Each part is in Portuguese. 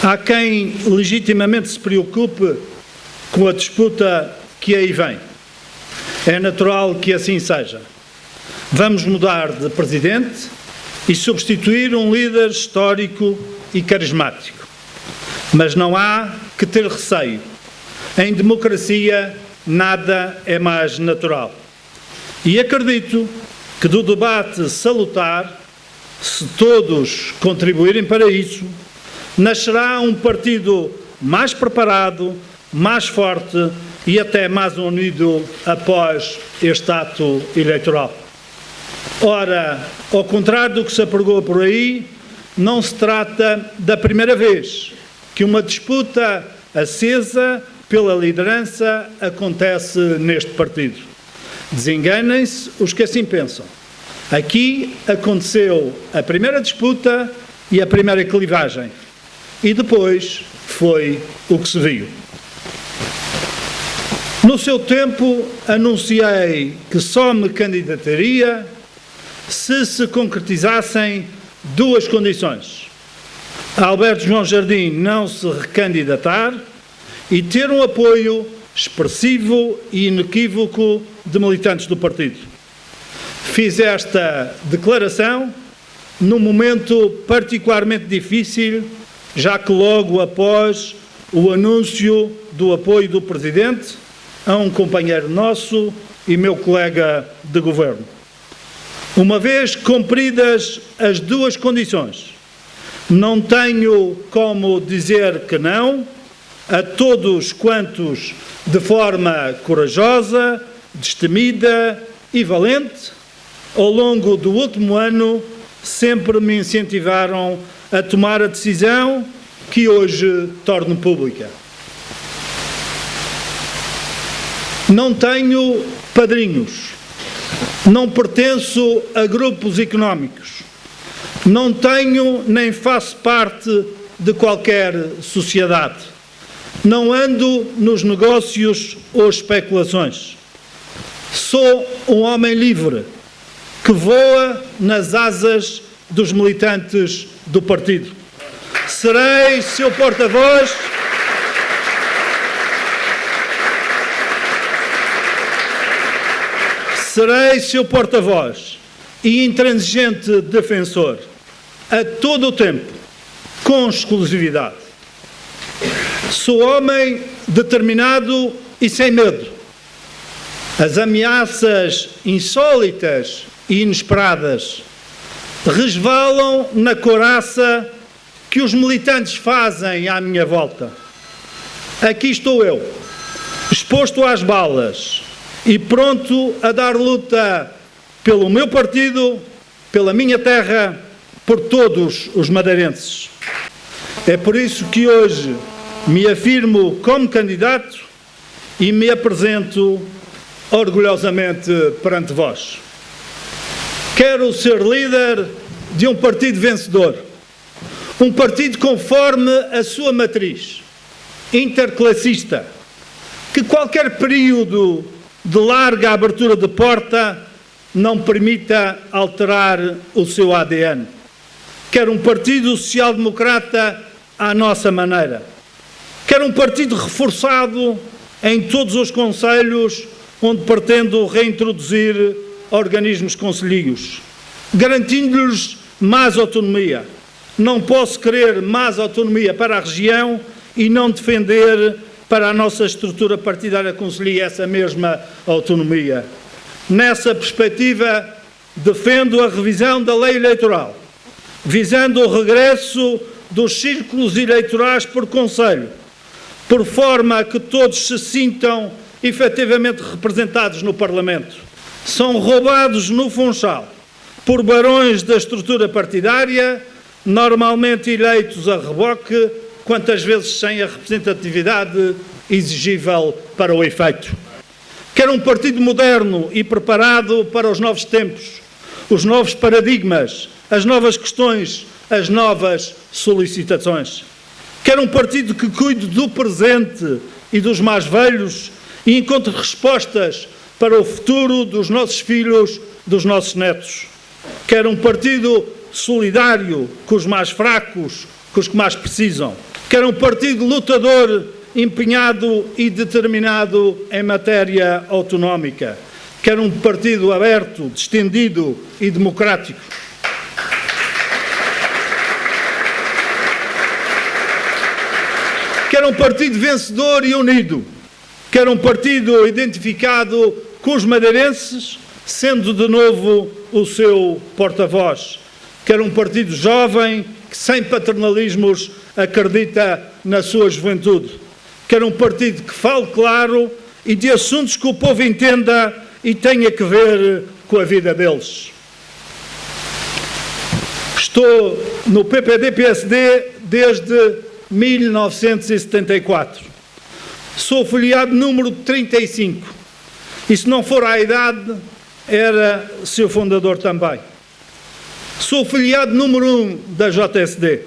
Há quem legitimamente se preocupe com a disputa que aí vem. É natural que assim seja. Vamos mudar de presidente e substituir um líder histórico e carismático. Mas não há que ter receio. Em democracia, nada é mais natural. E acredito que do debate salutar, se todos contribuírem para isso, nascerá um partido mais preparado, mais forte e até mais unido após este ato eleitoral. Ora, ao contrário do que se apregou por aí, não se trata da primeira vez que uma disputa acesa pela liderança acontece neste partido. Desenganem-se os que assim pensam. Aqui aconteceu a primeira disputa e a primeira clivagem. E depois foi o que se viu. No seu tempo, anunciei que só me candidataria se concretizassem duas condições. Alberto João Jardim não se recandidatar e ter um apoio expressivo e inequívoco de militantes do partido. Fiz esta declaração num momento particularmente difícil, já que logo após o anúncio do apoio do Presidente a um companheiro nosso e meu colega de governo. Uma vez cumpridas as duas condições, não tenho como dizer que não a todos quantos, de forma corajosa, destemida e valente, ao longo do último ano, sempre me incentivaram a tomar a decisão que hoje torno pública. Não tenho padrinhos, não pertenço a grupos económicos, não tenho nem faço parte de qualquer sociedade, não ando nos negócios ou especulações. Sou um homem livre que voa nas asas dos militantes do partido. Serei seu porta-voz e intransigente defensor a todo o tempo, com exclusividade. Sou homem determinado e sem medo. As ameaças insólitas e inesperadas resvalam na couraça que os militantes fazem à minha volta. Aqui estou eu, exposto às balas e pronto a dar luta pelo meu partido, pela minha terra, por todos os madeirenses. É por isso que hoje me afirmo como candidato e me apresento orgulhosamente perante vós. Quero ser líder de um partido vencedor, um partido conforme a sua matriz, interclassista, que qualquer período de larga abertura de porta não permita alterar o seu ADN. Quero um partido social-democrata à nossa maneira. Quero um partido reforçado em todos os concelhos onde pretendo reintroduzir organismos concelhios, garantindo-lhes mais autonomia. Não posso querer mais autonomia para a região e não defender para a nossa estrutura partidária concelhia essa mesma autonomia. Nessa perspectiva, defendo a revisão da lei eleitoral, visando o regresso dos círculos eleitorais por concelho, por forma a que todos se sintam efetivamente representados no Parlamento. São roubados no Funchal por barões da estrutura partidária, normalmente eleitos a reboque, quantas vezes sem a representatividade exigível para o efeito. Quero um partido moderno e preparado para os novos tempos, os novos paradigmas, as novas questões, as novas solicitações. Quero um partido que cuide do presente e dos mais velhos e encontre respostas para o futuro dos nossos filhos, dos nossos netos. Quero um partido solidário com os mais fracos, com os que mais precisam. Quero um partido lutador, empenhado e determinado em matéria autonómica. Quero um partido aberto, distendido e democrático. Quero um partido vencedor e unido. Quero um partido identificado com os madeirenses, sendo de novo o seu porta-voz. Quero um partido jovem que, sem paternalismos, acredita na sua juventude. Quero um partido que fale claro e de assuntos que o povo entenda e tenha que ver com a vida deles. Estou no PPD-PSD desde 1974. Sou filiado número 35. E se não for à idade, era seu fundador também. Sou filiado número 1 da JSD,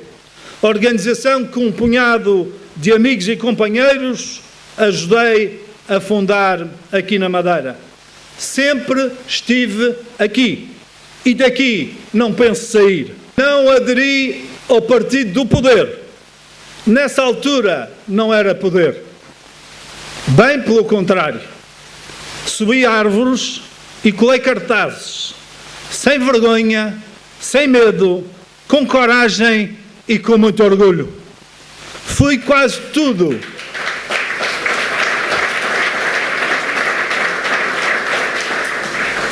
organização que um punhado de amigos e companheiros ajudei a fundar aqui na Madeira. Sempre estive aqui e daqui não penso sair. Não aderi ao partido do poder. Nessa altura não era poder. Bem pelo contrário. Subi árvores e colei cartazes, sem vergonha, sem medo, com coragem e com muito orgulho. Fui quase tudo.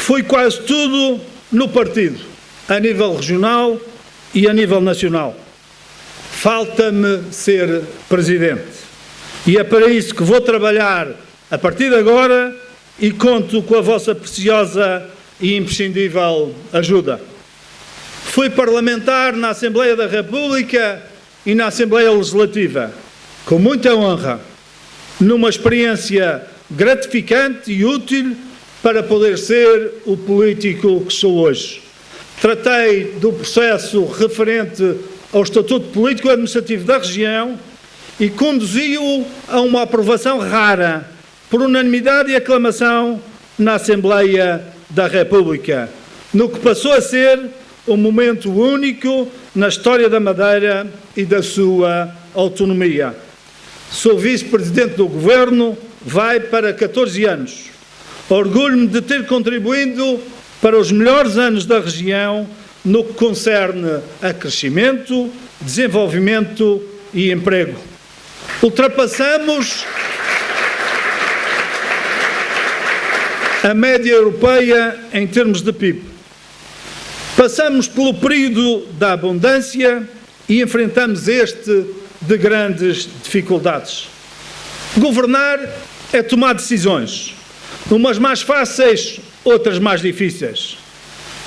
Fui quase tudo no partido, a nível regional e a nível nacional. Falta-me ser presidente. E é para isso que vou trabalhar a partir de agora e conto com a vossa preciosa e imprescindível ajuda. Fui parlamentar na Assembleia da República e na Assembleia Legislativa, com muita honra, numa experiência gratificante e útil para poder ser o político que sou hoje. Tratei do processo referente ao Estatuto Político-Administrativo da região e conduzi-o a uma aprovação rara, por unanimidade e aclamação, na Assembleia da República, no que passou a ser um momento único na história da Madeira e da sua autonomia. Sou vice-presidente do Governo, vai para 14 anos. Orgulho-me de ter contribuído para os melhores anos da região no que concerne a crescimento, desenvolvimento e emprego. Ultrapassamos a média europeia em termos de PIB. Passamos pelo período da abundância e enfrentamos este de grandes dificuldades. Governar é tomar decisões, umas mais fáceis, outras mais difíceis.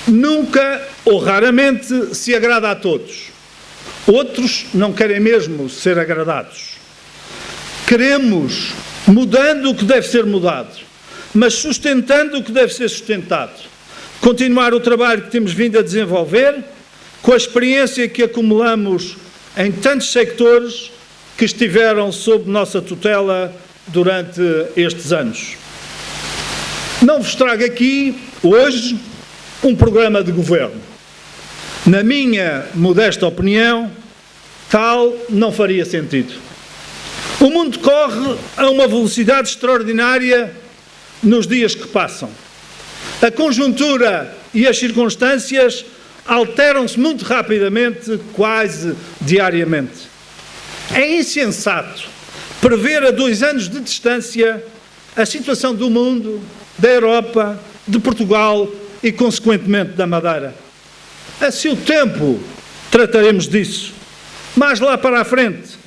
Nunca ou raramente se agrada a todos. Outros não querem mesmo ser agradados. Queremos, mudando o que deve ser mudado, mas sustentando o que deve ser sustentado. Continuar o trabalho que temos vindo a desenvolver, com a experiência que acumulamos em tantos sectores que estiveram sob nossa tutela durante estes anos. Não vos trago aqui, hoje, um programa de governo. Na minha modesta opinião, tal não faria sentido. O mundo corre a uma velocidade extraordinária nos dias que passam. A conjuntura e as circunstâncias alteram-se muito rapidamente, quase diariamente. É insensato prever a 2 anos de distância a situação do mundo, da Europa, de Portugal e, consequentemente, da Madeira. A seu tempo trataremos disso, mas lá para a frente,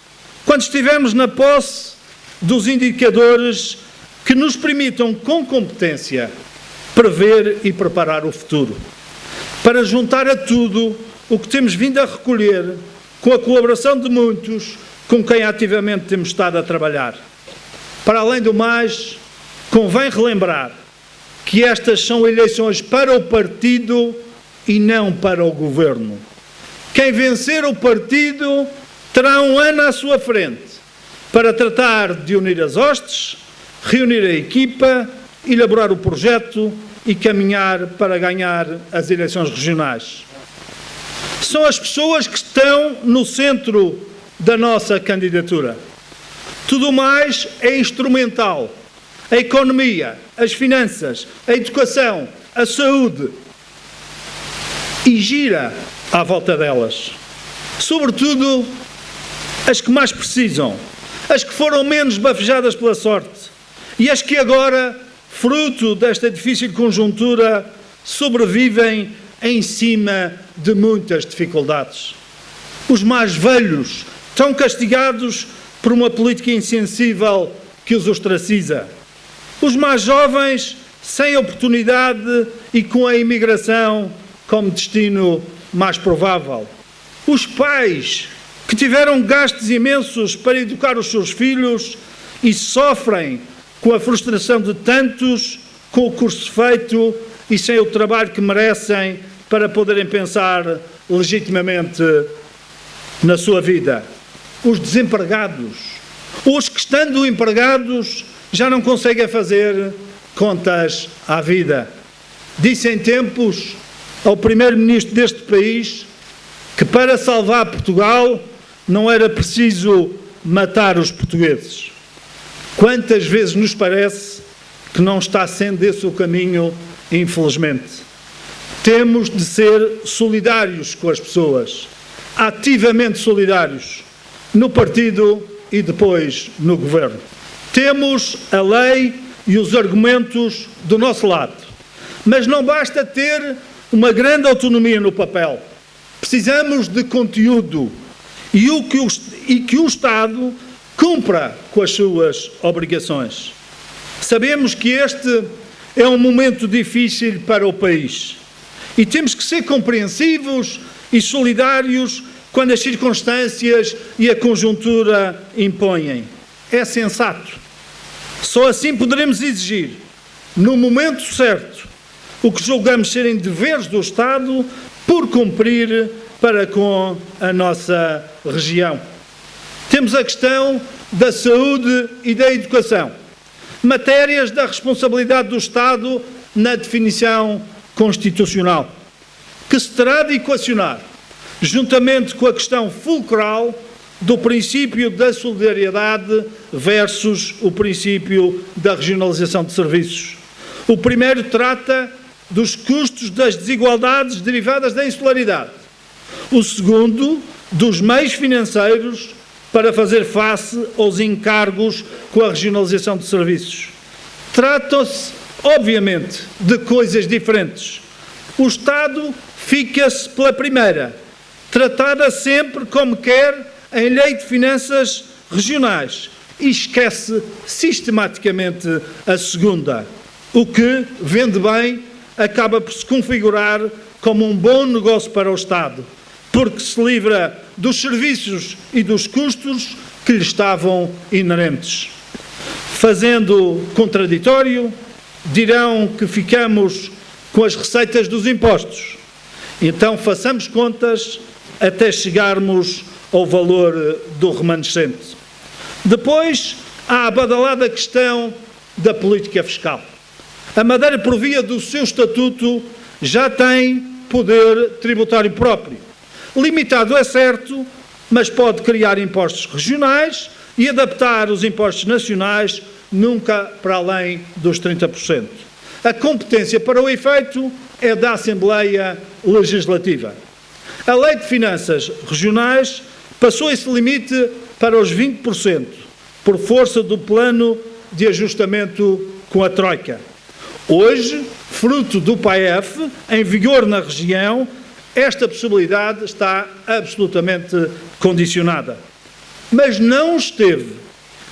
quando estivermos na posse dos indicadores que nos permitam, com competência, prever e preparar o futuro, para juntar a tudo o que temos vindo a recolher, com a colaboração de muitos com quem ativamente temos estado a trabalhar. Para além do mais, convém relembrar que estas são eleições para o partido e não para o governo. Quem vencer o partido terá 1 ano à sua frente para tratar de unir as hostes, reunir a equipa, elaborar o projeto e caminhar para ganhar as eleições regionais. São as pessoas que estão no centro da nossa candidatura. Tudo mais é instrumental. A economia, as finanças, a educação, a saúde. E gira à volta delas. Sobretudo as que mais precisam, as que foram menos bafejadas pela sorte e as que agora, fruto desta difícil conjuntura, sobrevivem em cima de muitas dificuldades. Os mais velhos estão castigados por uma política insensível que os ostraciza. Os mais jovens sem oportunidade e com a imigração como destino mais provável. Os pais que tiveram gastos imensos para educar os seus filhos e sofrem com a frustração de tantos, com o curso feito e sem o trabalho que merecem para poderem pensar legitimamente na sua vida. Os desempregados, os que estando empregados já não conseguem fazer contas à vida. Disse em tempos ao primeiro-ministro deste país que para salvar Portugal não era preciso matar os portugueses. Quantas vezes nos parece que não está sendo esse o caminho, infelizmente. Temos de ser solidários com as pessoas, ativamente solidários, no partido e depois no governo. Temos a lei e os argumentos do nosso lado, mas não basta ter uma grande autonomia no papel. Precisamos de conteúdo e que o Estado cumpra com as suas obrigações. Sabemos que este é um momento difícil para o país e temos que ser compreensivos e solidários quando as circunstâncias e a conjuntura impõem. É sensato. Só assim poderemos exigir, no momento certo, o que julgamos serem deveres do Estado por cumprir para com a nossa região. Temos a questão da saúde e da educação, matérias da responsabilidade do Estado na definição constitucional, que se terá de equacionar, juntamente com a questão fulcral do princípio da solidariedade versus o princípio da regionalização de serviços. O primeiro trata dos custos das desigualdades derivadas da insularidade. O segundo, dos meios financeiros para fazer face aos encargos com a regionalização de serviços. Tratam-se, obviamente, de coisas diferentes. O Estado fica-se pela primeira, tratada sempre como quer em lei de finanças regionais e esquece sistematicamente a segunda, o que, vendo bem, acaba por se configurar como um bom negócio para o Estado, porque se livra dos serviços e dos custos que lhe estavam inerentes. Fazendo contraditório, dirão que ficamos com as receitas dos impostos. Então façamos contas até chegarmos ao valor do remanescente. Depois há a badalada questão da política fiscal. A Madeira, por via do seu estatuto, já tem poder tributário próprio. Limitado é certo, mas pode criar impostos regionais e adaptar os impostos nacionais nunca para além dos 30%. A competência para o efeito é da Assembleia Legislativa. A Lei de Finanças Regionais passou esse limite para os 20%, por força do plano de ajustamento com a Troika. Hoje, fruto do PAEF, em vigor na região, esta possibilidade está absolutamente condicionada. Mas não esteve,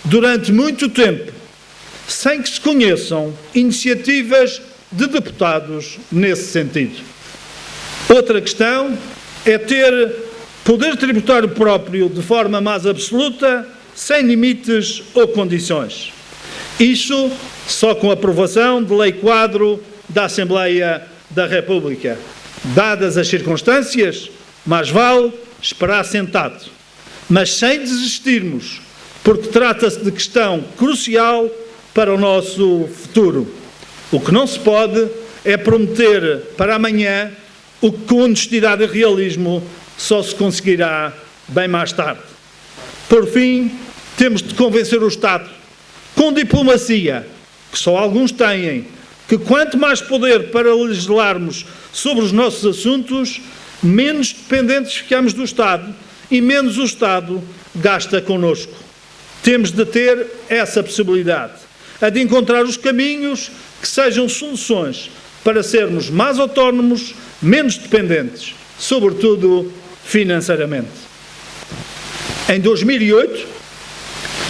durante muito tempo, sem que se conheçam iniciativas de deputados nesse sentido. Outra questão é ter poder tributário próprio de forma mais absoluta, sem limites ou condições. Isso só com a aprovação de lei-quadro da Assembleia da República. Dadas as circunstâncias, mais vale esperar sentado, mas sem desistirmos, porque trata-se de questão crucial para o nosso futuro. O que não se pode é prometer para amanhã o que com honestidade e realismo só se conseguirá bem mais tarde. Por fim, temos de convencer o Estado, com diplomacia, que só alguns têm, que quanto mais poder para legislarmos sobre os nossos assuntos, menos dependentes ficamos do Estado e menos o Estado gasta connosco. Temos de ter essa possibilidade, a de encontrar os caminhos que sejam soluções para sermos mais autónomos, menos dependentes, sobretudo financeiramente. Em 2008,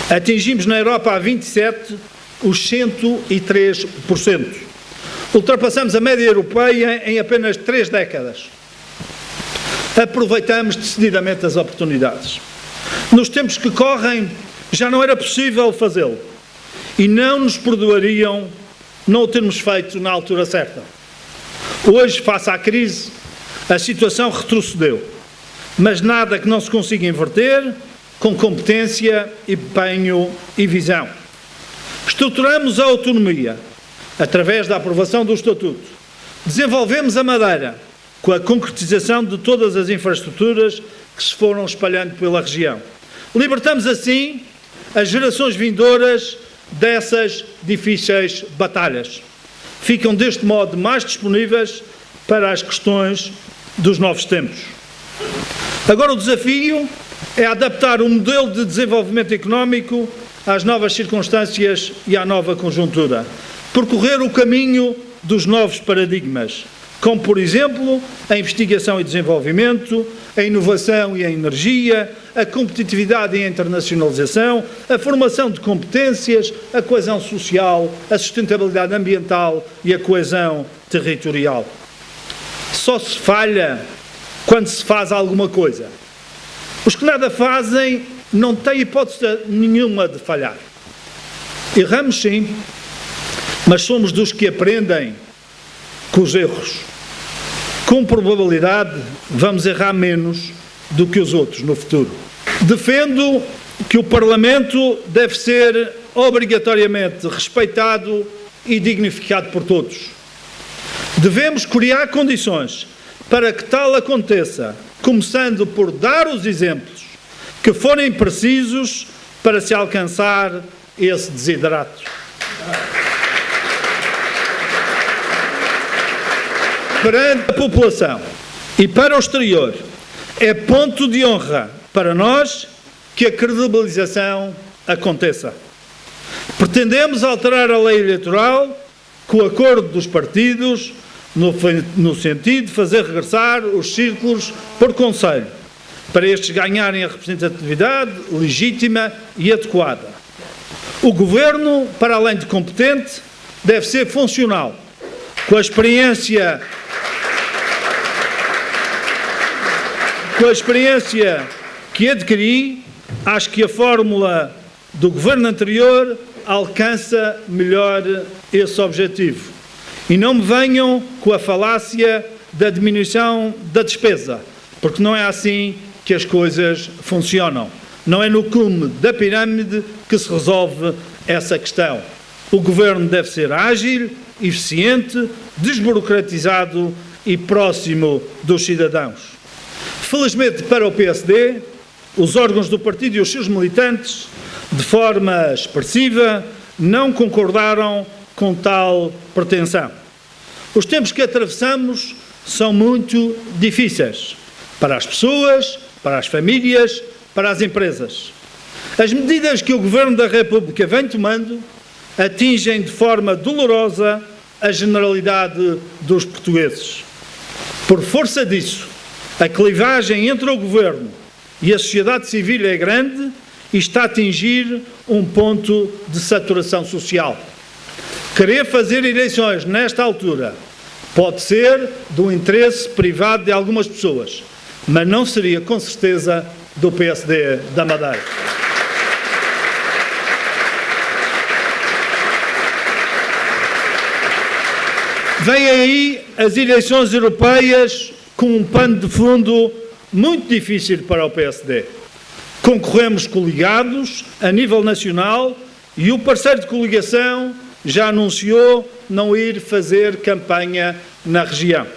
atingimos na Europa a 27 os 103%. Ultrapassamos a média europeia em apenas 3 décadas. Aproveitamos decididamente as oportunidades. Nos tempos que correm, já não era possível fazê-lo. E não nos perdoariam não o termos feito na altura certa. Hoje, face à crise, a situação retrocedeu. Mas nada que não se consiga inverter com competência, empenho e visão. Estruturamos a autonomia através da aprovação do Estatuto. Desenvolvemos a Madeira com a concretização de todas as infraestruturas que se foram espalhando pela região. Libertamos assim as gerações vindouras dessas difíceis batalhas. Ficam deste modo mais disponíveis para as questões dos novos tempos. Agora o desafio é adaptar o modelo de desenvolvimento económico às novas circunstâncias e à nova conjuntura. Percorrer o caminho dos novos paradigmas, como, por exemplo, a investigação e desenvolvimento, a inovação e a energia, a competitividade e a internacionalização, a formação de competências, a coesão social, a sustentabilidade ambiental e a coesão territorial. Só se falha quando se faz alguma coisa. Os que nada fazem não têm hipótese nenhuma de falhar. Erramos sim, mas somos dos que aprendem com os erros. Com probabilidade, vamos errar menos do que os outros no futuro. Defendo que o Parlamento deve ser obrigatoriamente respeitado e dignificado por todos. Devemos criar condições para que tal aconteça, começando por dar os exemplos que forem precisos para se alcançar esse desiderato. Perante a população e para o exterior, é ponto de honra para nós que a credibilização aconteça. Pretendemos alterar a lei eleitoral com o acordo dos partidos no sentido de fazer regressar os círculos por conselho, para estes ganharem a representatividade legítima e adequada. O Governo, para além de competente, deve ser funcional, com a experiência que adquiri, acho que a fórmula do Governo anterior alcança melhor esse objetivo. E não me venham com a falácia da diminuição da despesa, porque não é assim que as coisas funcionam. Não é no cume da pirâmide que se resolve essa questão. O Governo deve ser ágil, eficiente, desburocratizado e próximo dos cidadãos. Felizmente para o PSD, os órgãos do partido e os seus militantes, de forma expressiva, não concordaram com tal pretensão. Os tempos que atravessamos são muito difíceis para as pessoas, para as famílias, para as empresas. As medidas que o Governo da República vem tomando atingem de forma dolorosa a generalidade dos portugueses. Por força disso, a clivagem entre o Governo e a sociedade civil é grande e está a atingir um ponto de saturação social. Querer fazer eleições nesta altura pode ser do interesse privado de algumas pessoas, mas não seria, com certeza, do PSD da Madeira. Vêm aí as eleições europeias com um pano de fundo muito difícil para o PSD. Concorremos coligados a nível nacional e o parceiro de coligação já anunciou não ir fazer campanha na região.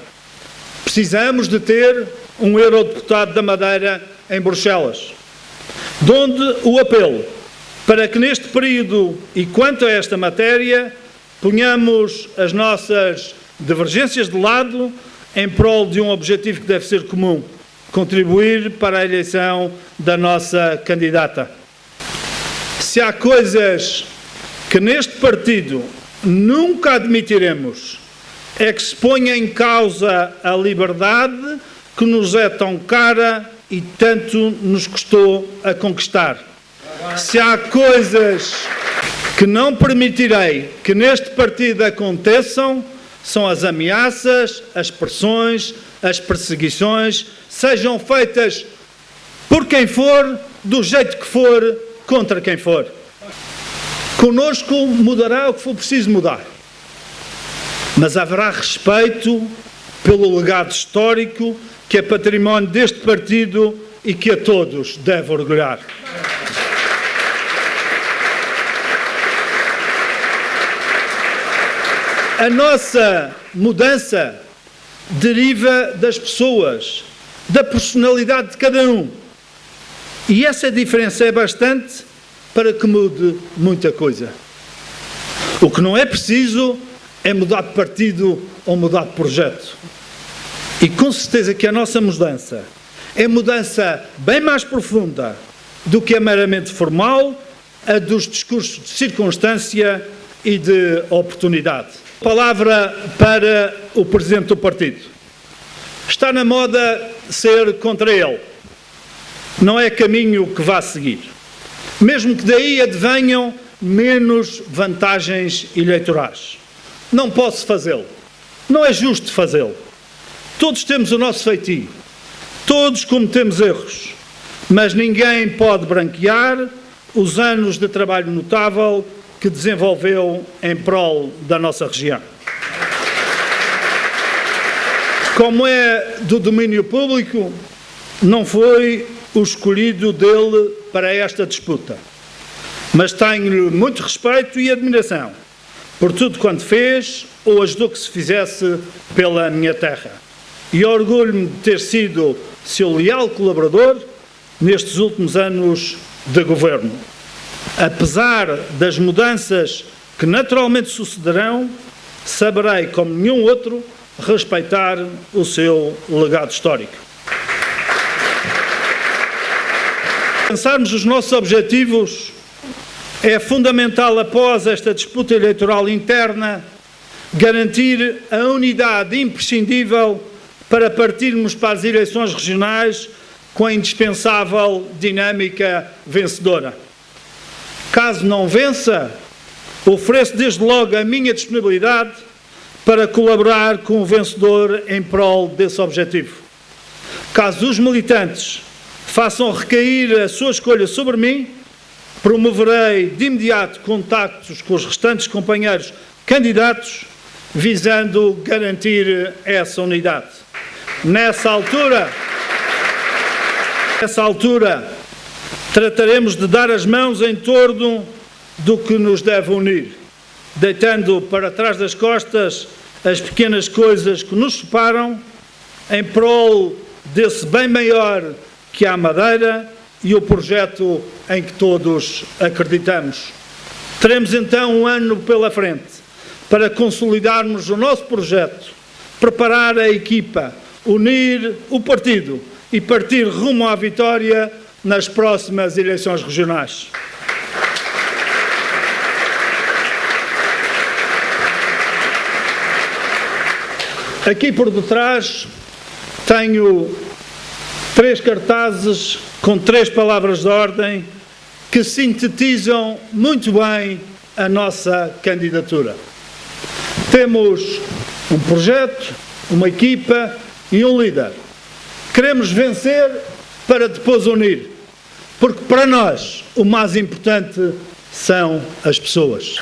Precisamos de ter um eurodeputado da Madeira em Bruxelas, de onde o apelo para que neste período e quanto a esta matéria ponhamos as nossas divergências de lado em prol de um objetivo que deve ser comum: contribuir para a eleição da nossa candidata. Se há coisas que neste partido nunca admitiremos, é que se ponha em causa a liberdade que nos é tão cara e tanto nos custou a conquistar. Se há coisas que não permitirei que neste partido aconteçam, são as ameaças, as pressões, as perseguições, sejam feitas por quem for, do jeito que for, contra quem for. Conosco mudará o que for preciso mudar, mas haverá respeito pelo legado histórico que é património deste partido e que a todos deve orgulhar. A nossa mudança deriva das pessoas, da personalidade de cada um. E essa diferença é bastante para que mude muita coisa. O que não é preciso é mudar de partido ou mudar de projeto. E com certeza que a nossa mudança é mudança bem mais profunda do que a meramente formal, a dos discursos de circunstância e de oportunidade. Palavra para o Presidente do Partido. Está na moda ser contra ele. Não é caminho que vá seguir. Mesmo que daí advenham menos vantagens eleitorais. Não posso fazê-lo. Não é justo fazê-lo. Todos temos o nosso feitio. Todos cometemos erros. Mas ninguém pode branquear os anos de trabalho notável que desenvolveu em prol da nossa região. Como é do domínio público, não foi o escolhido dele para esta disputa, mas tenho-lhe muito respeito e admiração por tudo quanto fez ou ajudou que se fizesse pela minha terra. E orgulho-me de ter sido seu leal colaborador nestes últimos anos de governo. Apesar das mudanças que naturalmente sucederão, saberei, como nenhum outro, respeitar o seu legado histórico. Alcançarmos os nossos objetivos é fundamental, após esta disputa eleitoral interna, garantir a unidade imprescindível para partirmos para as eleições regionais com a indispensável dinâmica vencedora. Caso não vença, ofereço desde logo a minha disponibilidade para colaborar com o vencedor em prol desse objetivo. Caso os militantes façam recair a sua escolha sobre mim, promoverei de imediato contactos com os restantes companheiros candidatos, visando garantir essa unidade. Nessa altura, trataremos de dar as mãos em torno do que nos deve unir, deitando para trás das costas as pequenas coisas que nos separam, em prol desse bem maior que é a Madeira e o projeto em que todos acreditamos. Teremos então um ano pela frente para consolidarmos o nosso projeto, preparar a equipa, unir o partido e partir rumo à vitória nas próximas eleições regionais. Aqui por detrás tenho 3 cartazes com 3 palavras de ordem que sintetizam muito bem a nossa candidatura. Temos um projeto, uma equipa e um líder. Queremos vencer para depois unir, porque para nós o mais importante são as pessoas.